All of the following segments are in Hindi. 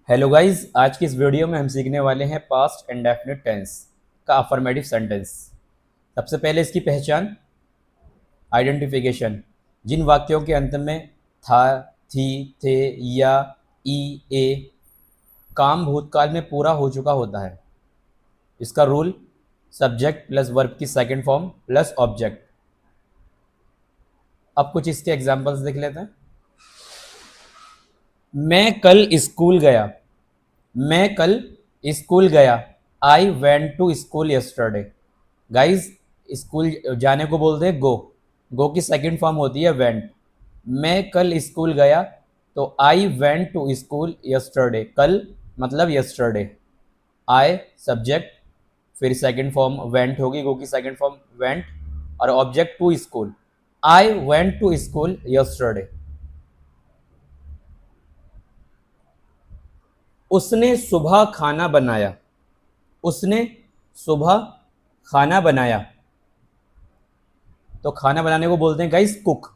हेलो गाइस, आज की इस वीडियो में हम सीखने वाले हैं पास्ट इंडेफिनिट टेंस का अफर्मेटिव सेंटेंस। सबसे पहले इसकी पहचान, आइडेंटिफिकेशन। जिन वाक्यों के अंत में था, थी, थे या ई, ए काम भूतकाल में पूरा हो चुका होता है। इसका रूल, सब्जेक्ट प्लस वर्ब की सेकंड फॉर्म प्लस ऑब्जेक्ट। अब कुछ इसके एग्जांपल्स देख लेते हैं। मैं कल स्कूल गया। मैं कल स्कूल गया। I went to school yesterday. Guys, school जाने को बोलते हैं गो। गो की सेकंड फॉर्म होती है वेंट। मैं कल स्कूल गया तो I went to school yesterday. कल मतलब यस्टरडे। आई सब्जेक्ट, फिर सेकंड फॉर्म वेंट होगी, गो की सेकंड फॉर्म वेंट, और object to school. I went to school yesterday. उसने सुबह खाना बनाया। उसने सुबह खाना बनाया तो खाना बनाने को बोलते हैं गाइस कुक।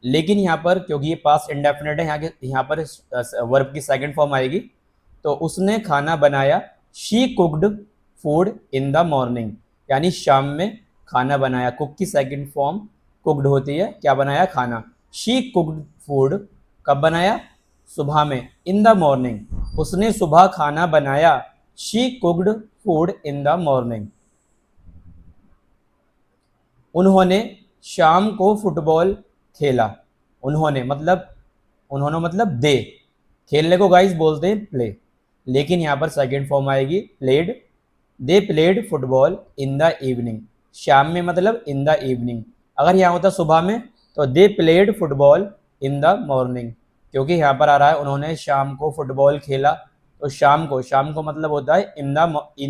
लेकिन यहाँ पर क्योंकि ये पास्ट इंडेफिनिट है, यहाँ पर वर्ब की सेकंड फॉर्म आएगी। तो उसने खाना बनाया, she cooked food in the morning, यानी शाम में खाना बनाया। कुक की सेकंड फॉर्म कुक्ड होती है। क्या बनाया? खाना। शी कुक्ड फूड कब बनाया? सुबह में, इन द मॉर्निंग। उसने सुबह खाना बनाया, she cooked food in the morning. उन्होंने शाम को फुटबॉल खेला। उन्होंने मतलब दे। खेलने को गाइस बोलते हैं प्ले, लेकिन यहाँ पर सेकंड फॉर्म आएगी played. They played football in the evening. शाम में मतलब इन द इवनिंग। अगर यहाँ होता सुबह में तो they played football in the morning. क्योंकि यहाँ पर आ रहा है उन्होंने शाम को फुटबॉल खेला, तो शाम को मतलब होता है इन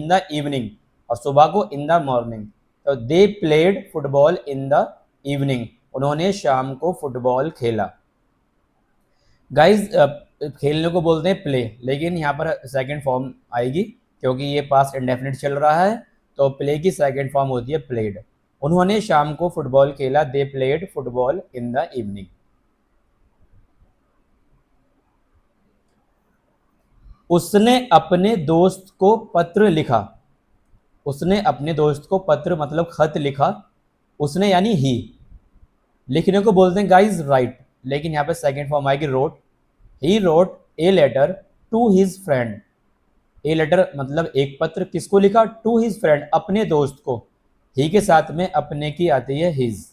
द इवनिंग, और सुबह को इन द मॉर्निंग। तो they played football in the evening. उन्होंने शाम को फुटबॉल खेला। गाइज, खेलने को बोलते हैं प्ले, लेकिन यहाँ पर सेकंड फॉर्म आएगी क्योंकि ये पास्ट इंडेफिनिट चल रहा है। तो प्ले की सेकंड फॉर्म होती है प्लेड। उन्होंने शाम को फुटबॉल खेला, दे played football in the evening. उसने अपने दोस्त को पत्र लिखा। उसने अपने दोस्त को पत्र मतलब खत लिखा। उसने यानी ही। लिखने को बोलते हैं गाइज राइट, लेकिन यहाँ पे सेकंड फॉर्म आएगी wrote. He wrote a letter to his friend. A letter मतलब एक पत्र, किसको लिखा? टू हिज फ्रेंड, अपने दोस्त को। ही के साथ में अपने की आती है his.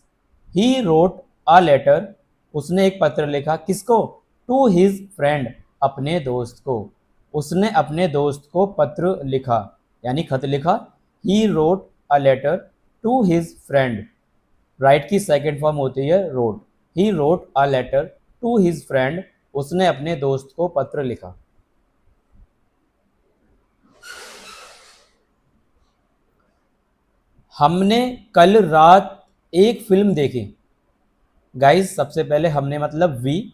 He wrote a letter, उसने एक पत्र लिखा, किसको? टू हिज फ्रेंड, अपने दोस्त को। उसने अपने दोस्त को पत्र लिखा यानी खत लिखा। He wrote a letter to his friend. Write की सेकंड फॉर्म होती है wrote. He wrote a letter to his friend, उसने अपने दोस्त को पत्र लिखा। हमने कल रात एक फिल्म देखी। गाइस, सबसे पहले हमने मतलब वी।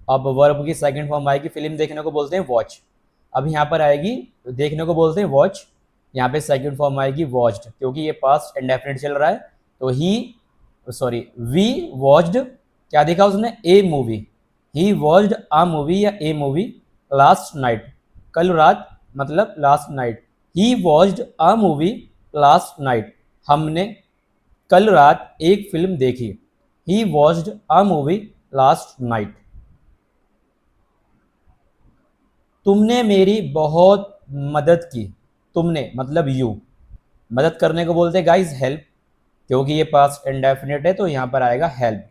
अब वर्ब की सेकंड फॉर्म आएगी, फिल्म देखने को बोलते हैं वॉच। अब यहाँ पर आएगी देखने को बोलते हैं वॉच। यहाँ पे सेकंड फॉर्म आएगी वॉच्ड, क्योंकि ये पास्ट इंडेफिनिट चल रहा है। तो वी वॉच्ड, क्या देखा उसने? A movie. He watched a movie या ए मूवी लास्ट नाइट, कल रात मतलब last night. He watched a movie last night, हमने कल रात एक फिल्म देखी। He watched a movie last night. तुमने मेरी बहुत मदद की। तुमने मतलब यू। मदद करने को बोलते हैं गाइज हेल्प, क्योंकि ये पास्ट इंडेफिनिट है तो यहाँ पर आएगा हेल्प।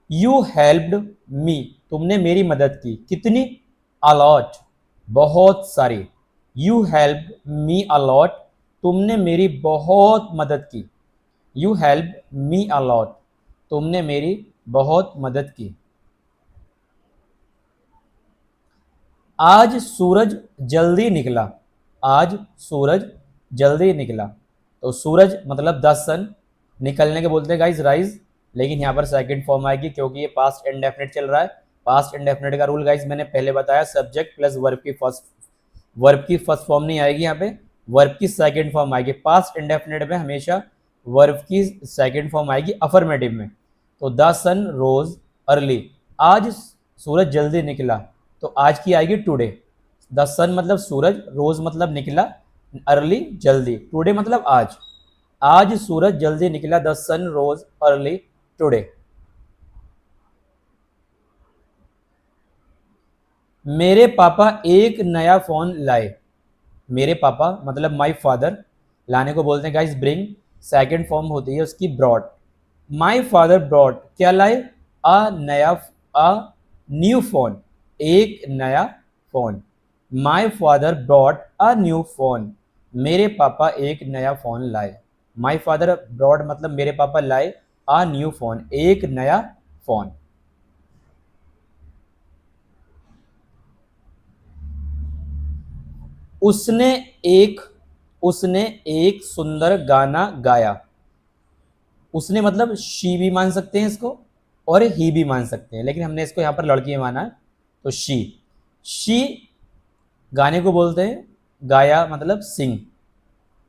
यू हेल्प्ड मी, तुमने मेरी मदद की। कितनी? अलॉट, बहुत सारी। यू हेल्प मी अलॉट, तुमने मेरी बहुत मदद की। यू हेल्प मी अलॉट, तुमने मेरी बहुत मदद की। आज सूरज जल्दी निकला। आज सूरज जल्दी निकला। तो सूरज मतलब द सन, निकलने के बोलते हैं गाइज राइज, लेकिन यहाँ पर सेकंड फॉर्म आएगी क्योंकि ये पास्ट इंडेफिनिट चल रहा है। पास्ट इंडेफिनिट का रूल गाइज मैंने पहले बताया, सब्जेक्ट प्लस वर्ब की फर्स्ट फॉर्म नहीं आएगी, यहाँ पे वर्ब की सेकंड फॉर्म आएगी। पास्ट इंडेफिनिट में हमेशा वर्ब की सेकंड फॉर्म आएगी अफर्मेटिव में। तो द सन रोज अर्ली, आज सूरज जल्दी निकला, तो आज की आएगी टुडे। द सन मतलब सूरज, रोज मतलब निकला, अर्ली जल्दी, टुडे मतलब आज, आज सूरज जल्दी निकला, the sun rose early today. मेरे पापा एक नया फोन लाए, मेरे पापा मतलब माई फादर, लाने को बोलते हैं गाइस ब्रिंग, सेकंड फॉर्म होती है उसकी ब्रॉड। माई फादर ब्रॉड क्या लाए, अ नया, अ न्यू फोन, एक नया phone. My father broad a new phone, मेरे पापा एक नया फोन लाए। माई फादर ब्रॉड मतलब मेरे पापा लाए अ न्यू फोन, एक नया फोन। उसने एक, उसने एक सुंदर गाना गाया, उसने मतलब शी भी मान सकते हैं इसको और ही भी मान सकते हैं, लेकिन हमने इसको यहाँ पर लड़की माना है तो शी गाने को बोलते हैं, गाया मतलब सिंग,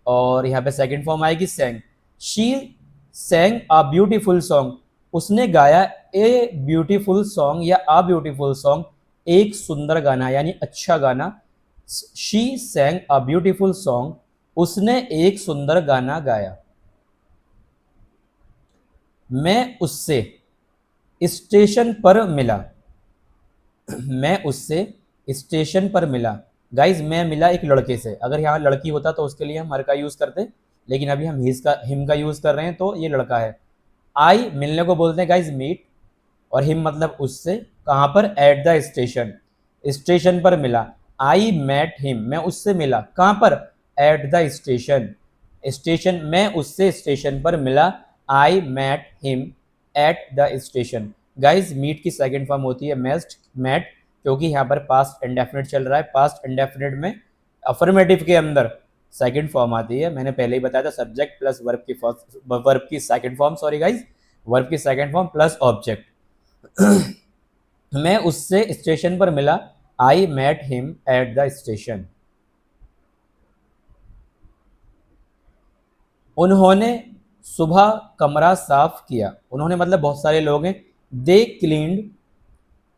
और यहाँ पे सेकंड फॉर्म आएगी सैंग। शी सैंग अ ब्यूटीफुल सॉन्ग, उसने गाया ए ब्यूटीफुल सॉन्ग या अ ब्यूटीफुल सॉन्ग, एक सुंदर गाना यानी अच्छा गाना। शी सैंग अ ब्यूटीफुल सॉन्ग, उसने एक सुंदर गाना गाया। मैं उससे स्टेशन पर मिला, मैं उससे स्टेशन पर मिला। गाइज मैं मिला एक लड़के से, अगर यहाँ लड़की होता तो उसके लिए हम हर का यूज़ करते, लेकिन अभी हम हिम का यूज़ कर रहे हैं तो ये लड़का है। आई मिलने को बोलते हैं गाइज मीट, और हिम मतलब उससे, कहाँ पर, एट द स्टेशन, स्टेशन पर मिला। आई मेट हिम, मैं उससे मिला, कहाँ पर, एट द स्टेशन, स्टेशन, मैं उससे स्टेशन पर मिला। I met him at the station. Guys meet की सेकंड फॉर्म होती है मेट, क्योंकि यहाँ पर पास्ट इंडेफिनिट चल रहा है। पास्ट इंडेफिनिट में अफर्मेटिव के अंदर सेकंड फॉर्म आती है, मैंने पहले ही बताया था, सब्जेक्ट प्लस वर्ब की फर्स्ट, वर्ब की second form, sorry guys, verb की सेकंड फॉर्म प्लस ऑब्जेक्ट। मैं उससे स्टेशन पर मिला, I met him at the station. उन्होंने सुबह कमरा साफ किया, उन्होंने मतलब बहुत सारे लोग हैं। दे क्लीन्ड,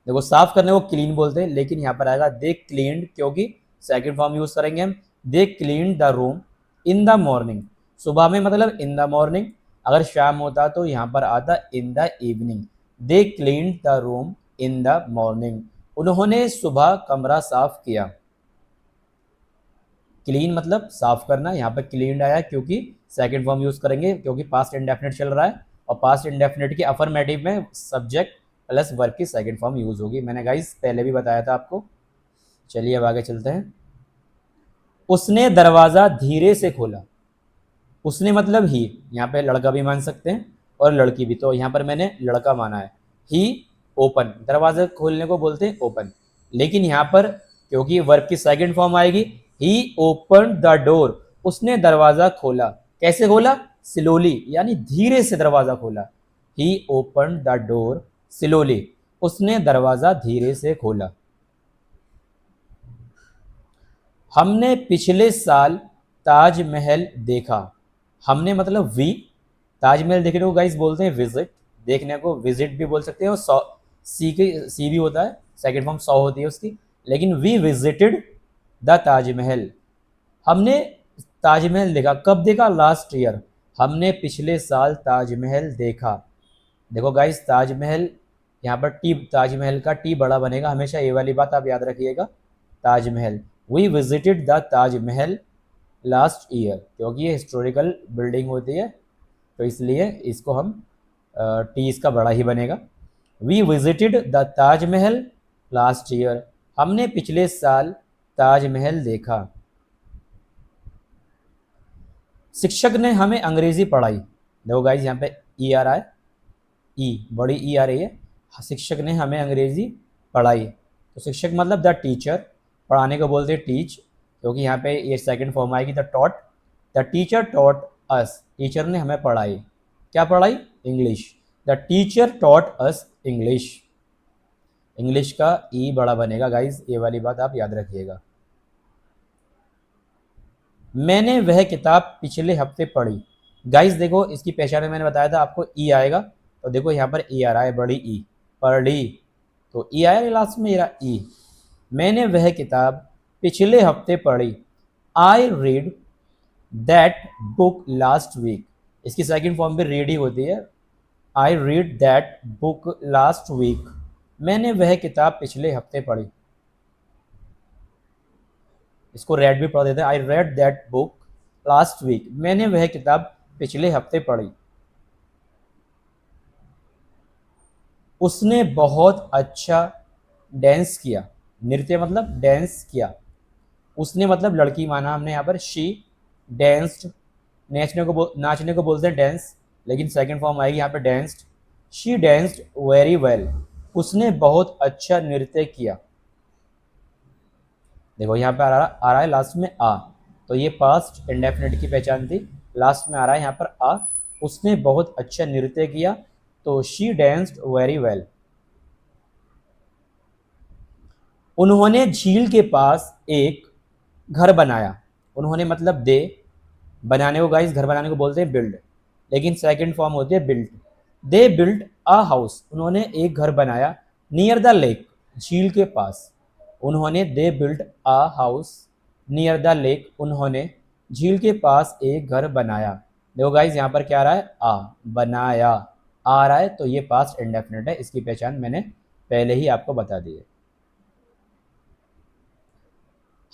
देखो साफ करने को क्लीन बोलते हैं, लेकिन यहाँ पर आएगा दे क्लीन्ड, क्योंकि सेकंड फॉर्म यूज करेंगे हम। They cleaned the room in the morning, सुबह में मतलब इन द मॉर्निंग, अगर शाम होता तो यहाँ पर आता इन the evening. They cleaned the room in the morning, उन्होंने सुबह कमरा साफ किया। क्लीन मतलब साफ करना, यहाँ पर क्लीन्ड आया क्योंकि सेकंड फॉर्म यूज करेंगे, क्योंकि पास्ट इंडेफिनिट चल रहा है, और पास्ट इंडेफिनिट के अफर्मेटिव में सब्जेक्ट प्लस वर्ब की सेकंड फॉर्म यूज होगी, मैंने गाइस पहले भी बताया था आपको। चलिए अब आगे चलते हैं। उसने दरवाज़ा धीरे से खोला, उसने मतलब ही, यहाँ पे लड़का भी मान सकते हैं और लड़की भी, तो यहाँ पर मैंने लड़का माना है। ही ओपन, दरवाज़ा खोलने को बोलते हैं ओपन, लेकिन यहाँ पर क्योंकि वर्ब की सेकंड फॉर्म आएगी, ही ओपन द डोर, उसने दरवाज़ा खोला। कैसे खोला, स्लोली, यानी धीरे से दरवाज़ा खोला। ही ओपन द डोर स्लोली, उसने दरवाज़ा धीरे से खोला। हमने पिछले साल ताजमहल देखा, हमने मतलब वी, ताजमहल देखने को गाइस बोलते हैं विजिट, देखने को विजिट भी बोल सकते हैं, और सी भी होता है, सेकंड फॉर्म सौ होती है उसकी, लेकिन वी विजिटेड द ताजमहल, हमने ताजमहल देखा। कब देखा, लास्ट ईयर, हमने पिछले साल ताजमहल देखा। देखो गाइस ताजमहल, यहाँ पर टी, ताजमहल का टी बड़ा बनेगा हमेशा, ये वाली बात आप याद रखिएगा। Taj Mahal, we visited the Taj Mahal last year, क्योंकि ये हिस्टोरिकल बिल्डिंग होती है तो इसलिए इसको हम टी इसका बड़ा ही बनेगा। We visited the Taj Mahal last year, हमने पिछले साल ताजमहल देखा। शिक्षक ने हमें अंग्रेजी पढ़ाई, देखो गाइज यहाँ पे ई आ रहा है, ई बड़ी ई आ रही है। शिक्षक ने हमें अंग्रेजी पढ़ाई, तो शिक्षक मतलब द टीचर, पढ़ाने को बोलते हैं टीच, क्योंकि यहाँ पे ये सेकंड फॉर्म आएगी the taught. The teacher taught us, teacher ने हमें पढ़ाई, क्या पढ़ाई, English. The teacher taught us English, English का ई बड़ा बनेगा गाइज, ये वाली बात आप याद रखिएगा। मैंने वह किताब पिछले हफ्ते पढ़ी, गाइज देखो इसकी पहचान में मैंने बताया था आपको ई आएगा, तो देखो यहाँ पर ई आ रहा है, बड़ी ई, पढ़ी, तो ई आया लास्ट में, मेरा ई। मैंने वह किताब पिछले हफ्ते पढ़ी। I read that book last week. इसकी सेकंड फॉर्म भी रीड ही होती है। I read that book last week. मैंने वह किताब पिछले हफ्ते पढ़ी। इसको रेड भी पढ़ देते हैं। I read that book last week. मैंने वह किताब पिछले हफ्ते पढ़ी। उसने बहुत अच्छा डांस किया। नृत्य मतलब डांस किया। उसने मतलब लड़की माना हमने यहाँ पर। She danced. नाचने को बोलते हैं डांस, लेकिन सेकंड फॉर्म आएगी यहाँ पे danced. She danced very well. उसने बहुत अच्छा नृत्य किया। देखो यहाँ पे आ रहा है लास्ट में आ, तो ये पास्ट इंडेफिनिट की पहचान थी। लास्ट में आ रहा है यहाँ पर आ। उसने बहुत अच्छा नृत्य किया, तो शी डांस्ड वेरी वेल। उन्होंने झील के पास एक घर बनाया। उन्होंने मतलब दे, बनाने को गाइस घर बनाने को बोलते हैं बिल्ड, लेकिन सेकंड फॉर्म होती है built. They built a house. उन्होंने एक घर बनाया नियर द लेक, झील के पास। उन्होंने they built a house near the lake. उन्होंने झील के पास एक घर बनाया। देखो गाइस यहाँ पर क्या आ रहा है, आ, बनाया आ रहा है, तो ये पास्ट इंडेफिनिट है। इसकी पहचान मैंने पहले ही आपको बता दी है।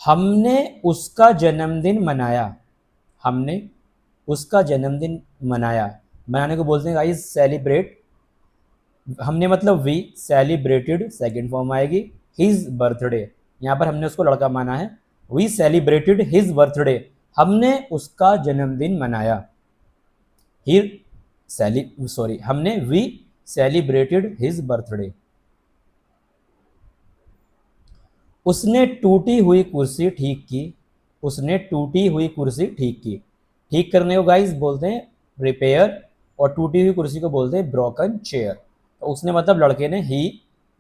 हमने उसका जन्मदिन मनाया। हमने उसका जन्मदिन मनाया। मनाने को बोलते हैं गाइस सेलिब्रेट। हमने मतलब वी सेलिब्रेटेड, सेकेंड फॉर्म आएगी हिज बर्थडे। यहाँ पर हमने उसको लड़का माना है। We celebrated his birthday. हमने उसका जन्मदिन मनाया। ही हमने वी सेलिब्रेटेड हिज बर्थडे। उसने टूटी हुई कुर्सी ठीक की। उसने टूटी हुई कुर्सी ठीक की। ठीक करने को गाइस बोलते हैं रिपेयर, और टूटी हुई कुर्सी को बोलते हैं ब्रोकन चेयर। तो उसने मतलब लड़के ने ही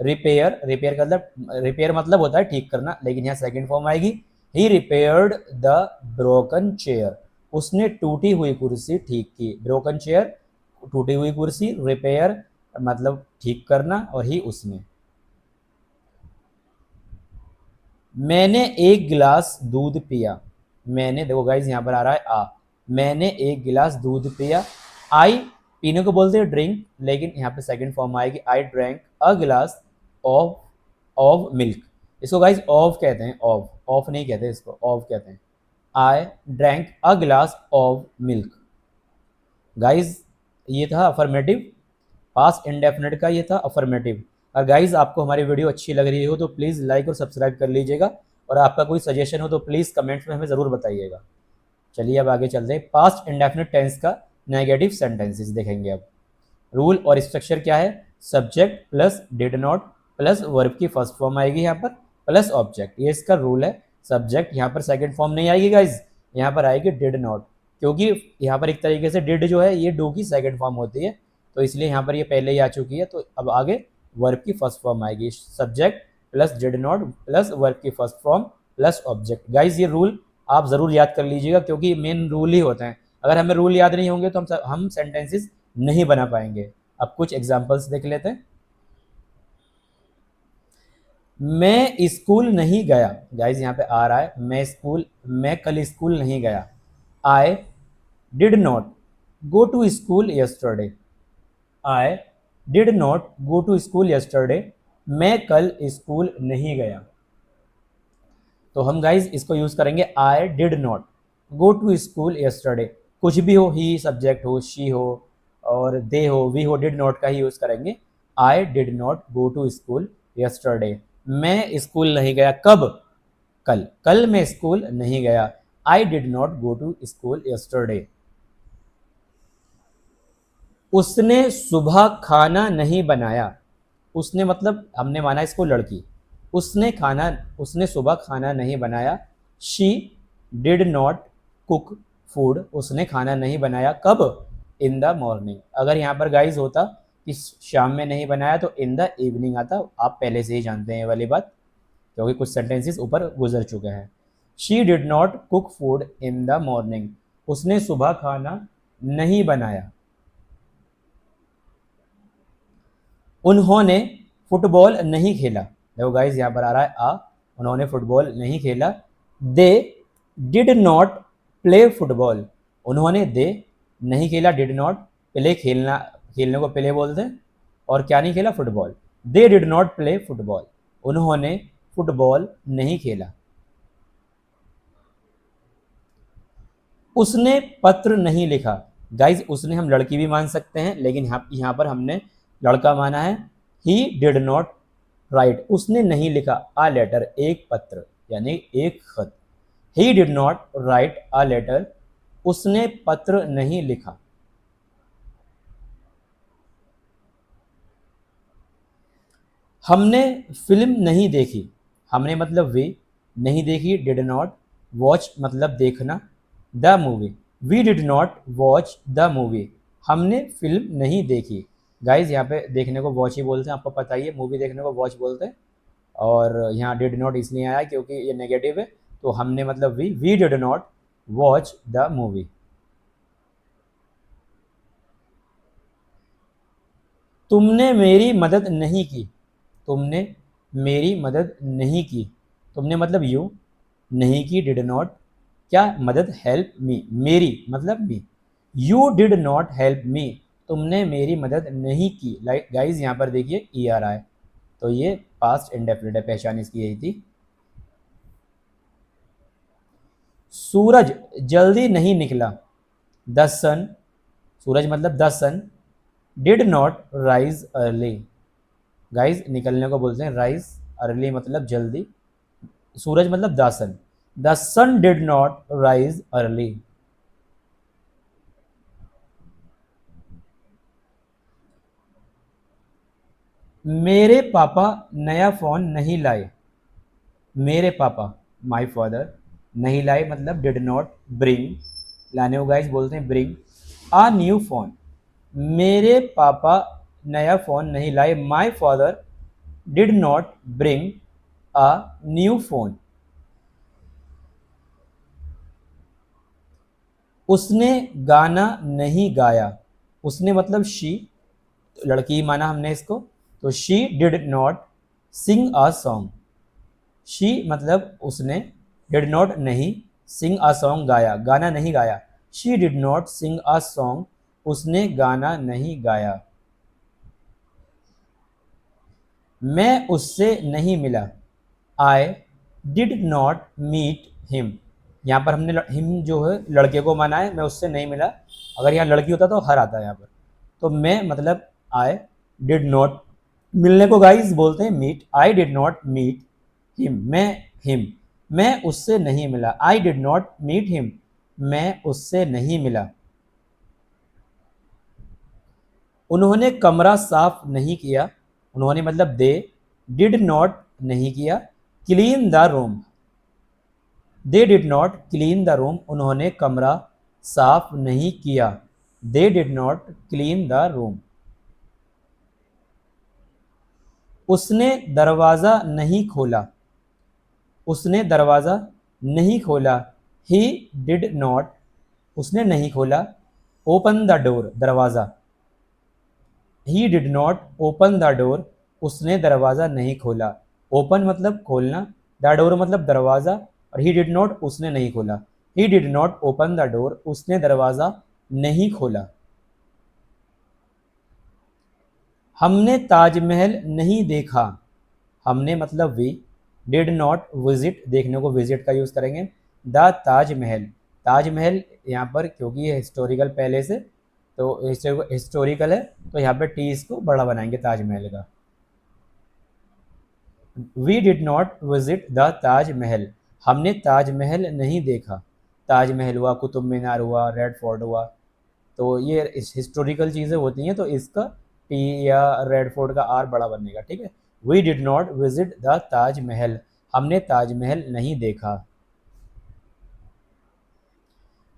रिपेयर, रिपेयर मतलब होता है ठीक करना, लेकिन यहाँ सेकंड फॉर्म आएगी ही रिपेयर्ड द ब्रोकन चेयर। उसने टूटी हुई कुर्सी ठीक की। ब्रोकन चेयर, टूटी हुई कुर्सी, रिपेयर मतलब ठीक करना, और ही उसने। मैंने एक गिलास दूध पिया। मैंने, देखो गाइज यहाँ पर आ रहा है आ। मैंने एक गिलास दूध पिया। आई पीने को बोलते हैं ड्रिंक, लेकिन यहाँ पे सेकंड फॉर्म आएगी आई ड्रैंक अ गिलास ऑफ ऑफ मिल्क। इसको गाइज ऑफ कहते हैं, ऑफ नहीं कहते इसको, ऑफ कहते हैं। आई ड्रैंक अ गिलास ऑफ मिल्क। गाइज ये था अफर्मेटिव, पास्ट इंडेफिनिट का ये था अफर्मेटिव। और गाइज आपको हमारी वीडियो अच्छी लग रही हो तो प्लीज़ लाइक और सब्सक्राइब कर लीजिएगा, और आपका कोई सजेशन हो तो प्लीज़ कमेंट्स में हमें ज़रूर बताइएगा। चलिए अब आगे चलते हैं। पास्ट इंडेफिनिट टेंस का नेगेटिव सेंटेंसेस देखेंगे अब। रूल और स्ट्रक्चर क्या है, subject plus did not plus verb की फर्स्ट फॉर्म आएगी यहाँ पर प्लस ऑब्जेक्ट, ये इसका रूल है। सब्जेक्ट यहाँ पर सेकंड फॉर्म नहीं आएगी गाइज, यहाँ पर आएगी डिड नॉट, क्योंकि यहाँ पर एक तरीके से डिड जो है ये डू की सेकंड फॉर्म होती है, तो इसलिए यहाँ पर ये पहले ही आ चुकी है। तो अब आगे वर्ब की फर्स्ट फॉर्म आएगी, subject plus did not plus verb की first form plus object. Guys ये रूल आप ज़रूर याद कर लीजिएगा, क्योंकि मेन रूल ही होते हैं। अगर हमें रूल याद नहीं होंगे तो हम सेंटेंसेस नहीं बना पाएंगे। अब कुछ एग्जांपल्स देख लेते हैं। मैं स्कूल नहीं गया। गाइज यहाँ पे आ रहा है मैं कल स्कूल नहीं गया। I did not go to school yesterday. I did not go to school yesterday. मैं कल स्कूल नहीं गया। तो हम गाइज इसको यूज करेंगे I did not go to school yesterday. कुछ भी हो, ही सब्जेक्ट हो, शी हो और दे हो, वी हो, डिड नॉट का ही यूज करेंगे। I did not go to school yesterday. मैं स्कूल नहीं गया कब, कल। कल मैं स्कूल नहीं गया। I did not go to school yesterday. उसने सुबह खाना नहीं बनाया। उसने मतलब हमने माना इसको लड़की। उसने सुबह खाना नहीं बनाया। She did not cook food. उसने खाना नहीं बनाया कब, इन द मॉर्निंग। अगर यहाँ पर गाइज होता कि शाम में नहीं बनाया तो इन द इवनिंग आता। आप पहले से ही जानते हैं ये वाली बात, क्योंकि कुछ सेंटेंसेस ऊपर गुजर चुके हैं। She did not cook food in the morning. उसने सुबह खाना नहीं बनाया। उन्होंने फुटबॉल नहीं खेला। देखो गाइज यहाँ पर आ रहा है आ। उन्होंने फुटबॉल नहीं खेला। They did not play football, उन्होंने दे नहीं खेला, डिड नॉट प्ले खेलना, खेलने को प्ले बोलते हैं, और क्या नहीं खेला, football. They did not play football, उन्होंने फुटबॉल नहीं खेला। उसने पत्र नहीं लिखा। गाइज उसने हम लड़की भी मान सकते हैं, लेकिन यहाँ पर हमने लड़का माना है। ही डिड नॉट राइट, उसने नहीं लिखा अ लेटर, एक पत्र यानी एक खत। He did not write a letter, उसने पत्र नहीं लिखा। हमने फिल्म नहीं देखी, हमने मतलब वे, नहीं देखी डिड नॉट, वॉच मतलब देखना, the movie, we did not watch the movie, हमने फिल्म नहीं देखी। गाइज यहाँ पे देखने को वॉच ही बोलते हैं, आपको पता ही है, मूवी देखने को वॉच बोलते हैं। और यहाँ डिड नॉट इसलिए आया क्योंकि ये नेगेटिव है, तो हमने मतलब we did not watch the movie. तुमने मेरी मदद नहीं की, तुमने मेरी मदद नहीं की, तुमने मतलब यू, नहीं की डिड नॉट, क्या मदद, हेल्प मी, मेरी मतलब me, you did not help me, तुमने मेरी मदद नहीं की। लाइक गाइज यहाँ पर देखिए ई आर आई, तो ये पास्ट इंडेफिनिट है, पहचान इसकी यही थी। सूरज जल्दी नहीं निकला, द सन, सूरज मतलब the sun did not rise early. Guys निकलने को बोलते हैं राइज, अर्ली मतलब जल्दी, सूरज मतलब the sun did not rise early. मेरे पापा नया फ़ोन नहीं लाए, मेरे पापा माई फादर नहीं लाए मतलब डिड नॉट ब्रिंग, लाने को गाइज बोलते हैं ब्रिंग अ न्यू फ़ोन। मेरे पापा नया फ़ोन नहीं लाए, my father did not bring a new phone. उसने गाना नहीं गाया, उसने मतलब शी, लड़की माना हमने इसको, तो she did not sing a song, she मतलब उसने, डिड नॉट नहीं, सिंग अ सॉन्ग गाया, गाना नहीं गाया, she did not sing a song, उसने गाना नहीं गाया। मैं उससे नहीं मिला, I did not meet him, यहाँ पर हमने हिम जो है लड़के को माना है, मैं उससे नहीं मिला, अगर यहाँ लड़की होता तो हर आता है यहाँ पर, तो मैं मतलब आई डिड नॉट, मिलने को गाइस बोलते हैं meet, I did not meet him, him, मैं उससे नहीं मिला, I did not meet him, मैं उससे नहीं मिला। उन्होंने कमरा साफ नहीं किया, उन्होंने मतलब दे डिड नॉट नहीं किया, clean the room, they did not clean the room, उन्होंने कमरा साफ नहीं किया, they did not clean the room. उसने दरवाज़ा नहीं खोला, उसने दरवाज़ा नहीं खोला, ही डिड नॉट, उसने नहीं खोला, ओपन द डोर, दरवाज़ा, ही did not open the door, उसने दरवाज़ा नहीं खोला, ओपन मतलब खोलना, द डोर मतलब दरवाज़ा, और ही डिड नॉट उसने नहीं खोला, ही did not open the door, उसने दरवाज़ा नहीं खोला। हमने ताजमहल नहीं देखा, हमने मतलब वी, डिड नॉट विजिट, देखने को विजिट का यूज़ करेंगे, द ताजमहल, ताजमहल यहाँ पर क्योंकि ये हिस्टोरिकल पहले से, तो हिस्टोरिकल है, तो यहाँ पे टी इसको बड़ा बनाएंगे ताजमहल का। We did not visit the Taj Mahal, हमने ताजमहल नहीं देखा, ताजमहल हुआ, कुतुब मीनार हुआ, रेड फोर्ट हुआ, तो ये हिस्टोरिकल चीज़ें होती हैं, तो इसका टी या रेड फोर्ट का आर बड़ा बनेगा, ठीक है। We did not visit the Taj Mahal, हमने ताजमहल नहीं देखा।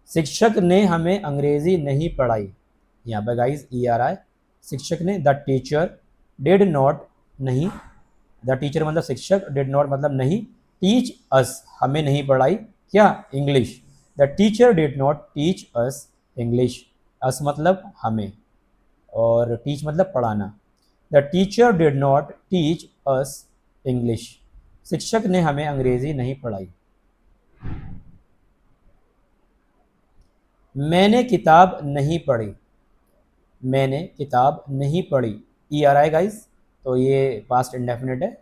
शिक्षक ने हमें अंग्रेजी नहीं पढ़ाई, यहाँ पर गाइस ई आ रहा है, शिक्षक ने, द टीचर डिड नॉट नहीं, द टीचर मतलब शिक्षक, डिड नॉट मतलब नहीं, टीच अस हमें नहीं पढ़ाई, क्या, English, the teacher did not teach us English, us मतलब हमें, और टीच मतलब पढ़ाना, the teacher did not teach us English. शिक्षक ने हमें अंग्रेजी नहीं पढ़ाई। मैंने किताब नहीं पढ़ी। मैंने किताब नहीं पढ़ी, ई आ रहा है गाइस, तो ये पास्ट इंडेफिनिट है।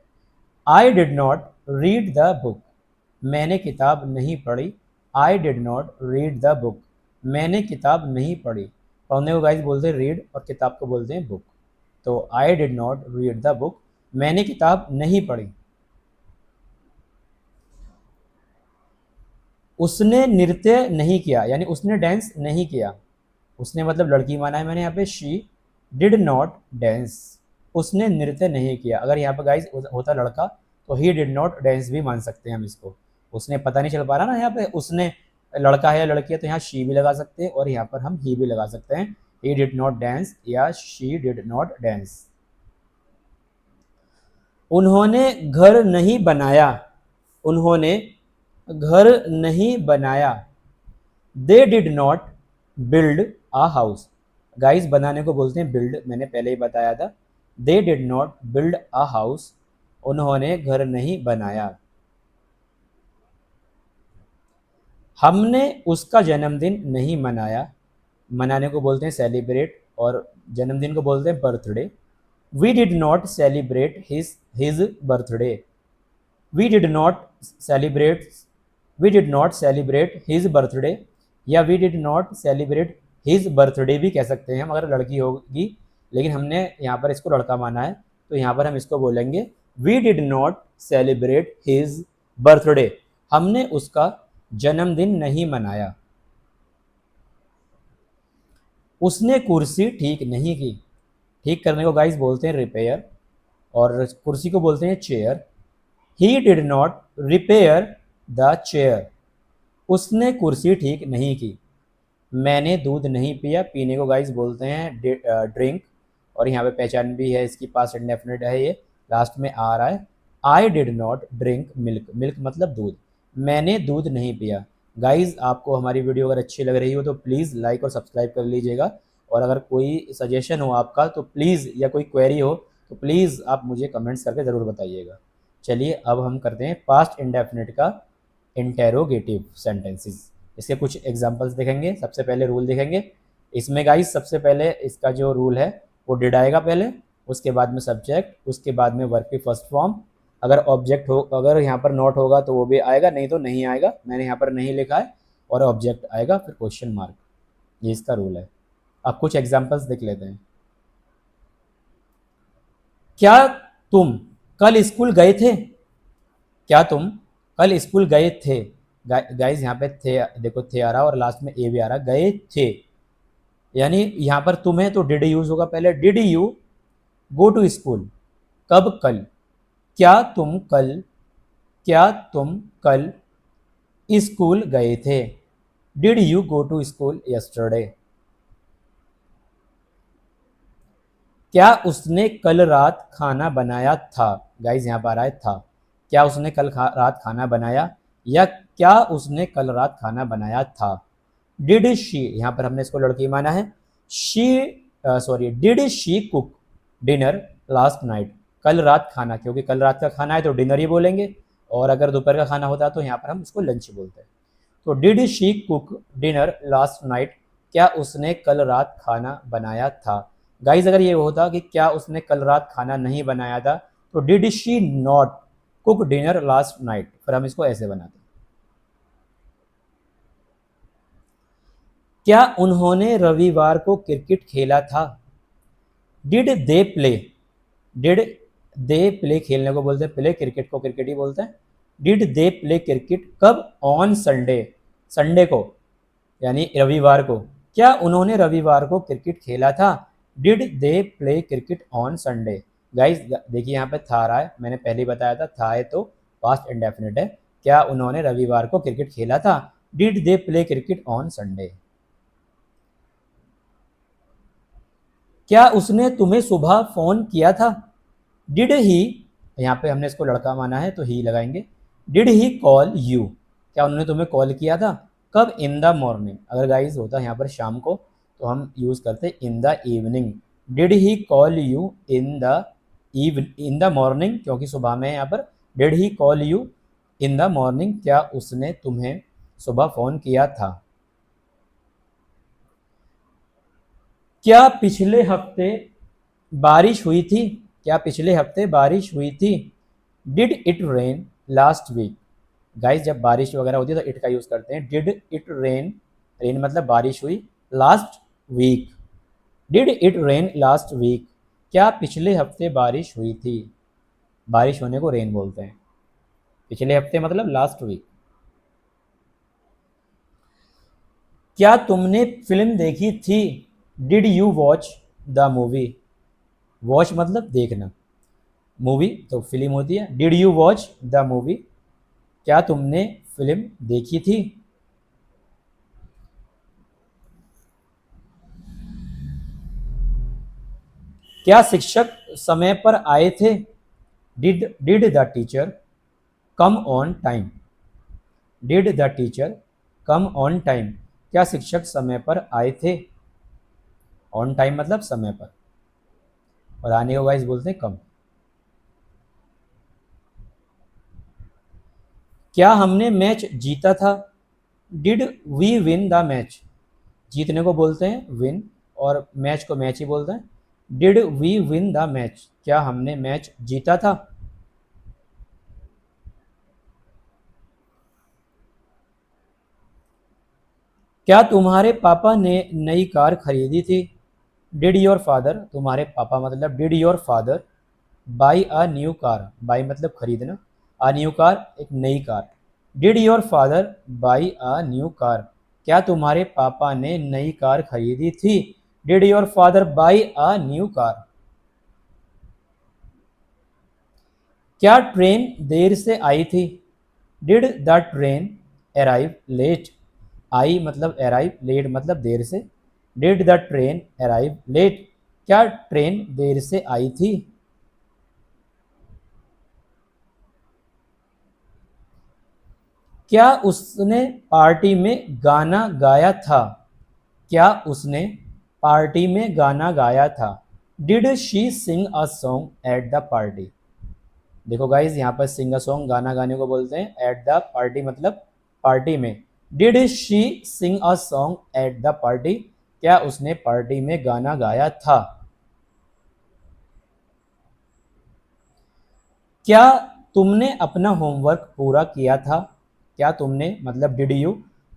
आई did not read the book. मैंने किताब नहीं पढ़ी। आई did not read the book. मैंने किताब नहीं पढ़ी। पढ़ने को गाइस बोलते हैं रीड और किताब को बोलते हैं बुक। तो आई did not read the book, मैंने किताब नहीं पढ़ी। उसने नृत्य नहीं किया, यानी उसने डांस नहीं किया। उसने मतलब लड़की माना है मैंने यहाँ पे। शी डिड नॉट डांस, उसने नृत्य नहीं किया। अगर यहाँ पर गाइस होता लड़का तो ही डिड नॉट डांस भी मान सकते हैं हम इसको। उसने पता नहीं चल पा रहा ना यहाँ पे उसने लड़का है या लड़की है, तो यहाँ शी भी लगा सकते हैं और यहाँ पर हम ही भी लगा सकते हैं। ही डिड नॉट डांस या शी डिड नॉट डांस। उन्होंने घर नहीं बनाया। उन्होंने घर नहीं बनाया। They did not build a house. Guys बनाने को बोलते हैं बिल्ड, मैंने पहले ही बताया था। They did not build a house, उन्होंने घर नहीं बनाया। हमने उसका जन्मदिन नहीं मनाया। मनाने को बोलते हैं सेलिब्रेट और जन्मदिन को बोलते हैं birthday. We did not celebrate his birthday. We did not celebrate we did not celebrate his birthday या we did not celebrate his birthday भी कह सकते हैं हम अगर लड़की होगी, लेकिन हमने यहाँ पर इसको लड़का माना है तो यहाँ पर हम इसको बोलेंगे we did not celebrate his birthday. हमने उसका जन्मदिन नहीं मनाया। उसने कुर्सी ठीक नहीं की। ठीक करने को गाइस बोलते हैं रिपेयर और कुर्सी को बोलते हैं chair. He did not repair the chair, उसने कुर्सी ठीक नहीं की। मैंने दूध नहीं पिया, पीने को गाइस बोलते हैं ड्रिंक और यहाँ पे पहचान भी है इसकी, पास्ट इंडेफिनिट है ये, लास्ट में आ रहा है। आई did not drink milk, milk मतलब दूध। मैंने दूध नहीं पिया। गाइस आपको हमारी वीडियो अगर अच्छी लग रही हो तो प्लीज़ लाइक और सब्सक्राइब कर लीजिएगा और अगर कोई सजेशन हो आपका तो प्लीज़, या कोई क्वेरी हो तो प्लीज़ आप मुझे कमेंट्स करके ज़रूर बताइएगा। चलिए अब हम करते हैं पास्ट इंडेफिनिट का इंटेरोगेटिव सेंटेंसेस। इसके कुछ एग्जांपल्स देखेंगे। सबसे पहले रूल देखेंगे इसमें गाइस। सबसे पहले इसका जो रूल है वो डिड आएगा पहले, उसके बाद में सब्जेक्ट, उसके बाद में वर्ब की फर्स्ट फॉर्म। अगर ऑब्जेक्ट हो, अगर यहाँ पर नॉट होगा तो वो भी आएगा, नहीं तो नहीं आएगा। मैंने यहाँ पर नहीं लिखा है और ऑब्जेक्ट आएगा फिर क्वेश्चन मार्क। ये इसका रूल है। अब कुछ एग्जाम्पल्स देख लेते हैं। क्या तुम कल स्कूल गए थे? क्या तुम कल स्कूल गए थे? गाइस यहाँ पे थे, देखो थे आ रहा और लास्ट में ए भी आ रहा, गए थे। यानी यहाँ पर तुम है तो डिड यूज होगा पहले। Did you go to school? कब? कल। क्या तुम कल स्कूल गए थे? Did you go to school yesterday? क्या उसने कल रात खाना बनाया था? गाइस यहाँ पर आ रहा है था। क्या उसने कल रात खाना बनाया या क्या उसने कल रात खाना बनाया था? डिड शी, यहाँ पर हमने इसको लड़की माना है। Did she cook dinner last night? कल रात खाना, क्योंकि कल रात का खाना है तो डिनर ही बोलेंगे और अगर दोपहर का खाना होता है तो यहाँ पर हम उसको लंच बोलते हैं। तो did she cook dinner last night? क्या उसने कल रात खाना बनाया था? गाइज अगर ये होता कि क्या उसने कल रात खाना नहीं बनाया था तो did she not cook dinner last night, फिर हम इसको ऐसे बनाते। क्या उन्होंने रविवार को क्रिकेट खेला था? Did they play? Did they play खेलने को बोलते हैं प्ले, क्रिकेट को क्रिकेट ही बोलते हैं। Did they play cricket? कब? ऑन संडे, संडे को यानी रविवार को। क्या उन्होंने रविवार को क्रिकेट खेला था? Did they play cricket on Sunday? Guys देखिए यहाँ पे था रहा है, मैंने पहले ही बताया था है तो पास्ट इंडेफिनिट है। क्या उन्होंने रविवार को क्रिकेट खेला था? Did they play cricket on Sunday? क्या उसने तुम्हें सुबह फोन किया था? डिड ही, यहाँ पे हमने इसको लड़का माना है तो ही लगाएंगे। Did he call you? क्या उन्होंने तुम्हें कॉल किया था? कब? इन द मॉर्निंग। अगर गाइस होता है यहाँ पर शाम को तो हम यूज़ करते इन the evening. Did he call you in the morning, क्योंकि सुबह में यहाँ पर did he call you in the morning, क्या उसने तुम्हें सुबह फ़ोन किया था? क्या पिछले हफ्ते बारिश हुई थी? क्या पिछले हफ्ते बारिश हुई थी? Did it rain last week? Guys जब बारिश वगैरह होती है तो इट का यूज़ करते हैं। डिड इट रेन, रेन मतलब बारिश हुई, last week, did it rain last week, क्या पिछले हफ्ते बारिश हुई थी? बारिश होने को रेन बोलते हैं, पिछले हफ्ते मतलब लास्ट वीक। क्या तुमने फिल्म देखी थी? Did you watch the movie? Watch मतलब देखना, मूवी तो फिल्म होती है। Did you watch the movie, क्या तुमने फिल्म देखी थी? क्या शिक्षक समय पर आए थे? Did the teacher come on time? Did the teacher come on time, क्या शिक्षक समय पर आए थे? ऑन टाइम मतलब समय पर, और आने को गाइस बोलते हैं कम। क्या हमने मैच जीता था? Did we win the match? जीतने को बोलते हैं विन, और मैच को मैच ही बोलते हैं। Did we win the match, क्या हमने मैच जीता था? क्या तुम्हारे पापा ने नई कार खरीदी थी? डिड योर फादर, तुम्हारे पापा मतलब did your father buy a new car, buy मतलब खरीदना, अ न्यू कार एक नई कार। Did your father buy a new car, क्या तुम्हारे पापा ने नई कार खरीदी थी? Did your father buy a new car. क्या ट्रेन देर से आई थी? Did the train arrive late? आई मतलब अराइव, लेट मतलब देर से। Did the train arrive late, क्या ट्रेन देर से आई थी? क्या उसने पार्टी में गाना गाया था? क्या उसने पार्टी में गाना गाया था? Did she Singh a song at the party? देखो गाइज यहाँ पर सिंग अ सॉन्ग गाना गाने को बोलते हैं, एट द पार्टी मतलब पार्टी में। Did she Singh a song at the party, क्या उसने पार्टी में गाना गाया था? क्या तुमने अपना होमवर्क पूरा किया था? क्या तुमने मतलब did you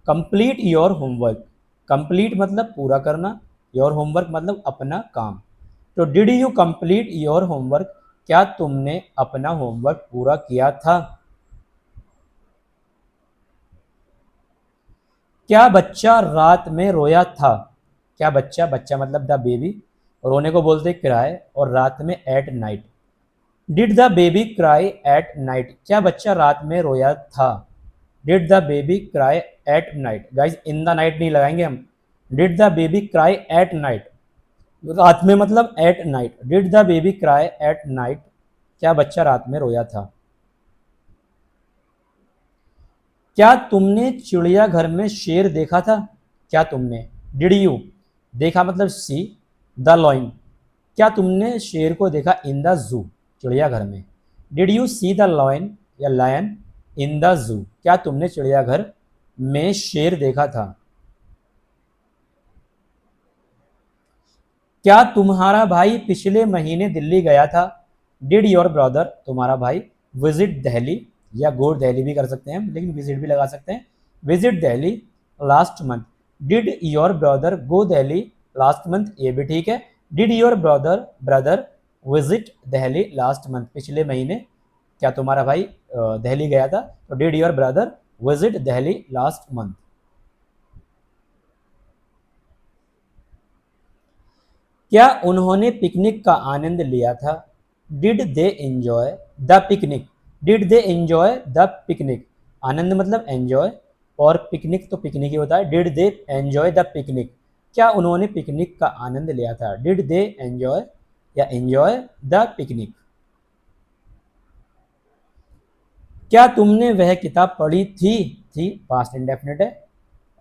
complete your homework? Complete मतलब पूरा करना, योर होमवर्क मतलब अपना काम। तो did you complete your homework, क्या तुमने अपना होमवर्क पूरा किया था? क्या बच्चा रात में रोया था? क्या बच्चा, बच्चा मतलब द बेबी, रोने को बोलते क्राई, और रात में at night. Did the baby cry at night, क्या बच्चा रात में रोया था? Did the baby cry at night, guys in the night नहीं लगाएंगे हम। Did the baby cry at night, रात में मतलब at night. Did the baby cry at night, क्या बच्चा रात में रोया था? क्या तुमने चिड़ियाघर में शेर देखा था? क्या तुमने, डिड यू, देखा मतलब सी, द लॉइन, क्या तुमने शेर को देखा इन द जू, चिड़ियाघर में? Did you see the lion या लायन इन द जू, क्या तुमने चिड़ियाघर में शेर देखा था? क्या तुम्हारा भाई पिछले महीने दिल्ली गया था? डिड योर ब्रदर, तुम्हारा भाई, विजिट दिल्ली, या गो दिल्ली भी कर सकते हैं हम, लेकिन विजिट भी लगा सकते हैं। Visit Delhi last month, did your brother go Delhi last month, ये भी ठीक है। Did your brother brother visit Delhi last month, पिछले महीने क्या तुम्हारा भाई दिल्ली गया था? तो did your brother visit Delhi last month. क्या उन्होंने पिकनिक का आनंद लिया था? Did they enjoy the picnic? Did they enjoy the picnic, आनंद मतलब एंजॉय, और पिकनिक तो पिकनिक ही होता है। Did they enjoy the picnic, क्या उन्होंने पिकनिक का आनंद लिया था? डिड दे एंजॉय या एंजॉय द पिकनिक। क्या तुमने वह किताब पढ़ी थी पास्ट इंडेफिनिट है।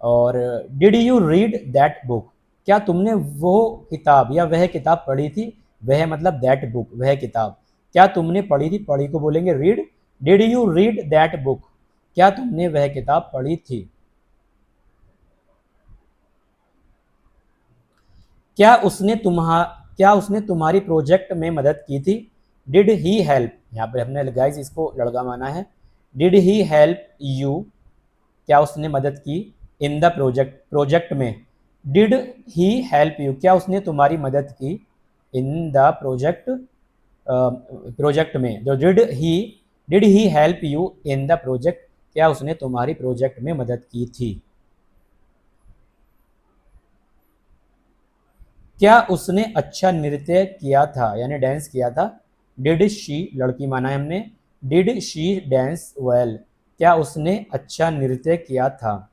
और did you read that book, क्या तुमने वो किताब या वह किताब पढ़ी थी? वह मतलब दैट बुक, वह किताब, क्या तुमने पढ़ी थी? पढ़ी को बोलेंगे read, did you read that book, क्या तुमने वह किताब पढ़ी थी। क्या उसने तुम्हारी प्रोजेक्ट में मदद की थी। डिड ही हेल्प, यहाँ पे हमने गाइस इसको लड़का माना है। डिड ही हेल्प यू, क्या उसने मदद की। इन द प्रोजेक्ट में। डिड ही हेल्प यू, क्या उसने तुम्हारी मदद की। इन द प्रोजेक्ट में। जो did he help you in the project, क्या उसने तुम्हारी प्रोजेक्ट में मदद की थी। क्या उसने अच्छा नृत्य किया था, यानी डांस किया था। डिड शी, लड़की माना है हमने। डिड शी डांस वेल, क्या उसने अच्छा नृत्य किया था।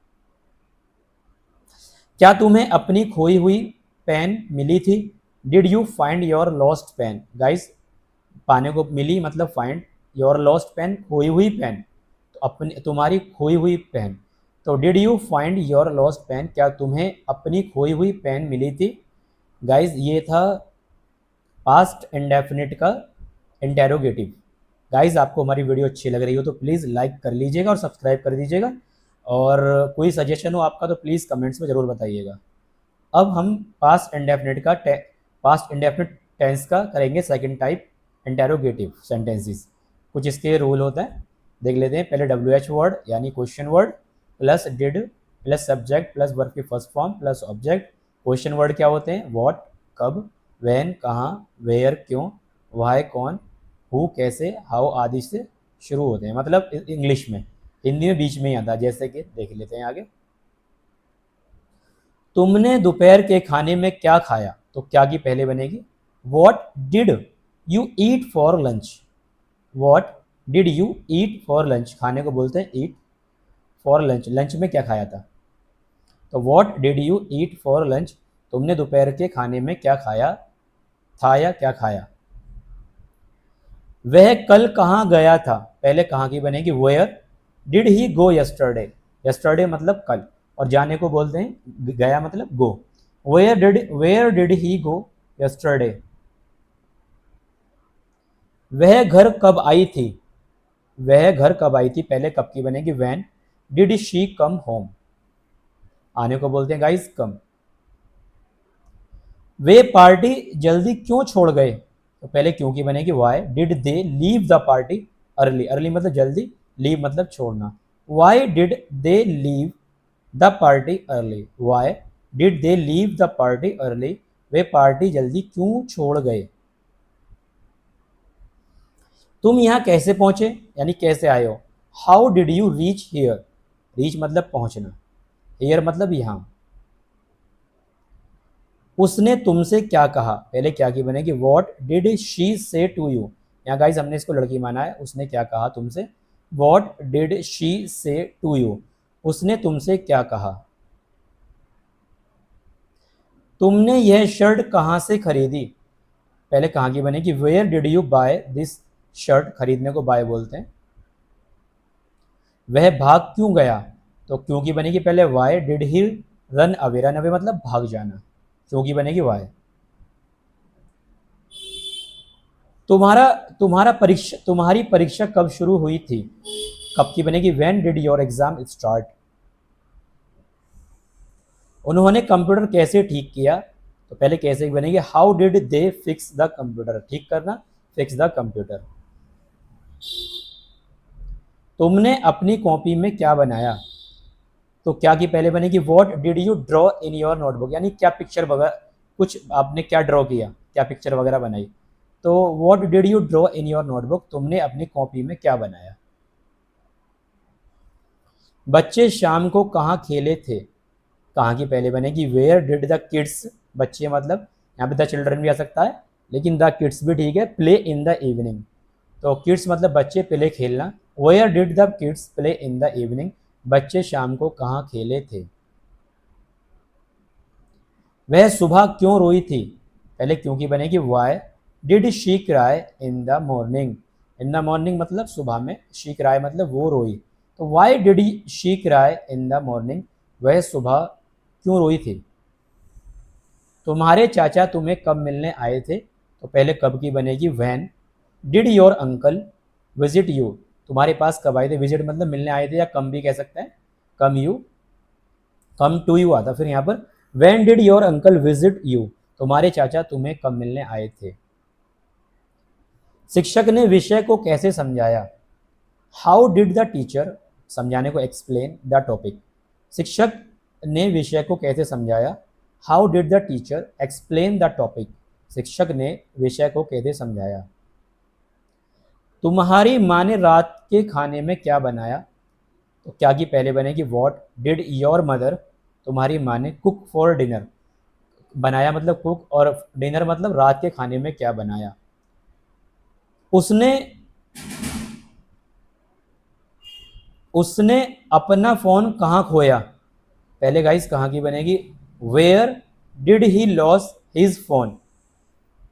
क्या तुम्हें अपनी खोई हुई पेन मिली थी। Did you find your lost pen, guys पाने को मिली मतलब फाइंड, योर लॉस्ट पेन खोई हुई पेन, तो अपनी तुम्हारी खोई हुई पेन। तो did you find your lost pen, क्या तुम्हें अपनी खोई हुई पेन मिली थी। गाइस ये था पास्ट इंडेफिनिट का इंटेरोगेटिव। गाइस आपको हमारी वीडियो अच्छी लग रही हो तो प्लीज़ लाइक कर लीजिएगा और सब्सक्राइब कर दीजिएगा, और कोई सजेशन हो आपका तो प्लीज़ कमेंट्स में ज़रूर बताइएगा। अब हम पास्ट इंडेफिनिट टेंस का करेंगे सेकंड टाइप, इंटेरोगेटिव सेंटेंसेस। कुछ इसके रूल होता है, देख लेते हैं। पहले WH वर्ड यानी question word plus did plus subject plus verb की first form plus object. Question word क्या होते हैं, व्हाट कब, व्हेन कहाँ, वेयर क्यों, व्हाई कौन, हु कैसे, हाउ आदि से शुरू होते हैं, मतलब इंग्लिश में। हिंदी में बीच में ही आता है, जैसे कि देख लेते हैं आगे। तुमने दोपहर के खाने में क्या खाया, तो क्या की पहले बनेगी what did you eat for lunch. What did you eat for lunch, खाने को बोलते हैं ईट, फॉर लंच, लंच में क्या खाया था। तो what did you eat for lunch, तुमने दोपहर के खाने में क्या खाया था या क्या खाया। वह कल कहाँ गया था, पहले कहाँ की बनेगी where did he go yesterday, yesterday मतलब कल, और जाने को बोलते हैं गया मतलब go. Where did he go yesterday. वह घर कब आई थी, वह घर कब आई थी, पहले कब की बनेगी when did she come home, आने को बोलते हैं गाइस कम। वे पार्टी जल्दी क्यों छोड़ गए, तो पहले क्यों की बनेगी why did they leave the party early, early मतलब जल्दी, लीव मतलब छोड़ना। Why did they leave the party early, why did they leave the party early, way party जल्दी क्यों छोड़ गए। तुम यहाँ कैसे पहुंचे, यानी कैसे आए हो। How did you reach here, reach मतलब पहुंचना, हियर मतलब यहाँ। उसने तुमसे क्या कहा, पहले क्या की बनेगी व्हाट डिड शी से टू यू, यहाँ गाइज हमने इसको लड़की माना है। उसने क्या कहा तुमसे, व्हाट डिड शी से टू यू, उसने तुमसे क्या कहा। तुमने यह शर्ट कहाँ से खरीदी, पहले कहाँ की बनेगी where did you buy this shirt, खरीदने को बाय बोलते हैं। वह भाग क्यों गया, तो क्यों की बनेगी पहले why did he run away, run away मतलब भाग जाना, क्यों की बनेगी वाई। तुम्हारी परीक्षा कब शुरू हुई थी, कब की बनेगी when did your exam start. उन्होंने कंप्यूटर कैसे ठीक किया, तो पहले कैसे बनेगी how did they fix the computer, ठीक करना, फिक्स द कंप्यूटर। तुमने अपनी कॉपी में क्या बनाया, तो क्या की पहले बनेगी what did you draw in your notebook, यानी क्या पिक्चर वगैरह, कुछ आपने क्या ड्रॉ किया, क्या पिक्चर वगैरह बनाई। तो what did you draw in your notebook, तुमने अपनी कॉपी में क्या बनाया। बच्चे शाम को कहाँ खेले थे, कहाँ की पहले बनेगी वेयर डिड द किड्स, बच्चे मतलब यहाँ पे द चिल्ड्रन भी आ सकता है, लेकिन द किड्स भी ठीक है, प्ले इन द इवनिंग। तो किड्स मतलब बच्चे, प्ले खेलना, where did the kids play in the evening, बच्चे शाम को कहाँ खेले थे। वह सुबह क्यों रोई थी, पहले क्यों की बनेगी why did she cry in the morning, in the morning मतलब सुबह में, शी क्राई मतलब वो रोई, तो why did she cry in the morning, वह सुबह क्यों रोई थी। तुम्हारे चाचा तुम्हें कब मिलने आए थे, तो पहले कब की बनेगी when did your uncle visit you, तुम्हारे पास कब आए थे, विजिट मतलब मिलने आए थे, या कम भी कह सकते हैं, कम टू यू आता। फिर यहाँ पर when did your uncle visit you, तुम्हारे चाचा तुम्हें कब मिलने आए थे। शिक्षक ने विषय को कैसे समझाया, हाउ डिड द टीचर, समझाने को एक्सप्लेन द टॉपिक, शिक्षक ने विषय को कैसे समझाया, how did the teacher explain the topic, शिक्षक ने विषय को कैसे समझाया। तुम्हारी माँ ने रात के खाने में क्या बनाया, तो क्या की पहले बनेगी व्हाट डिड योर मदर, तुम्हारी माँ ने कुक फॉर डिनर, बनाया मतलब कुक, और डिनर मतलब रात के खाने में क्या बनाया। उसने अपना फ़ोन कहाँ खोया, पहले गाइस कहाँ की बनेगी, where did he lose his phone,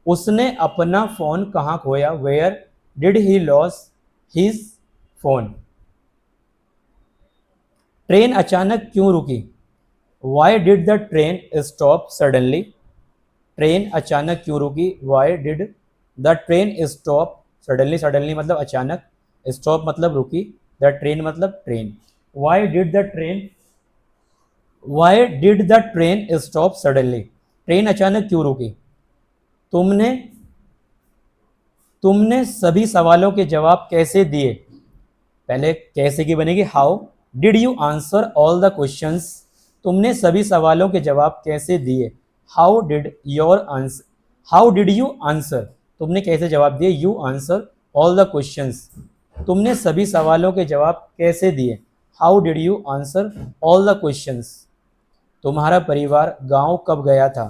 उसने अपना फ़ोन कहाँ खोया, where did he lose his phone. Train अचानक क्यों रुकी, why did the train stop suddenly, train अचानक क्यों रुकी, why did the train stop suddenly, suddenly मतलब अचानक, स्टॉप मतलब रुकी, द ट्रेन मतलब train, why did the train stop suddenly, train अचानक क्यों रुकी। तुमने सभी सवालों के जवाब कैसे दिए, पहले कैसे की बनेगी how did you answer all the questions, तुमने सभी सवालों के जवाब कैसे दिए, हाउ डिड यू आंसर, तुमने कैसे जवाब दिए, you answer all the questions, तुमने सभी सवालों के जवाब कैसे दिए, how did you answer all the questions. तुम्हारा परिवार गांव कब गया था,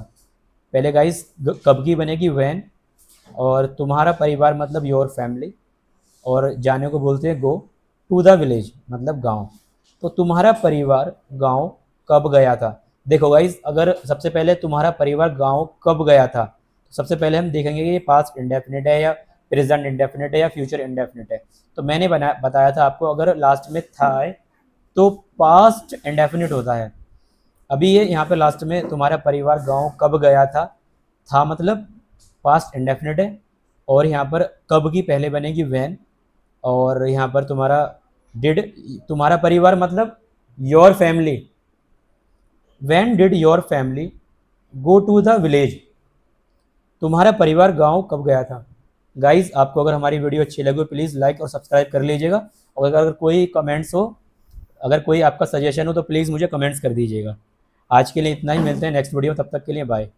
पहले गाइस कब की बनेगी व्हेन, और तुम्हारा परिवार मतलब योर फैमिली, और जाने को बोलते हैं गो टू द विलेज मतलब गांव। तो तुम्हारा परिवार गांव कब गया था, देखो गाइस अगर सबसे पहले तुम्हारा परिवार गांव कब गया था, तो सबसे पहले हम देखेंगे कि ये पास्ट इंडेफिनिट है या प्रेजेंट इंडेफिनिट है या फ्यूचर इंडेफिनिट है। तो मैंने बताया था आपको अगर लास्ट में था है तो पास्ट इंडेफिनिट होता है। अभी ये यहाँ पे लास्ट में तुम्हारा परिवार गांव कब गया था मतलब पास्ट इंडेफिनिट है, और यहाँ पर कब की पहले बनेगी व्हेन, और यहाँ पर तुम्हारा परिवार मतलब your family, when did your family go to the village, तुम्हारा परिवार गांव कब गया था। गाइज आपको अगर हमारी वीडियो अच्छी लगी प्लीज़ लाइक और सब्सक्राइब कर लीजिएगा, और अगर कोई कमेंट्स हो, अगर कोई आपका सजेशन हो तो प्लीज़ मुझे कमेंट्स कर दीजिएगा। आज के लिए इतना ही, मिलते हैं नेक्स्ट वीडियो, तब तक के लिए बाय।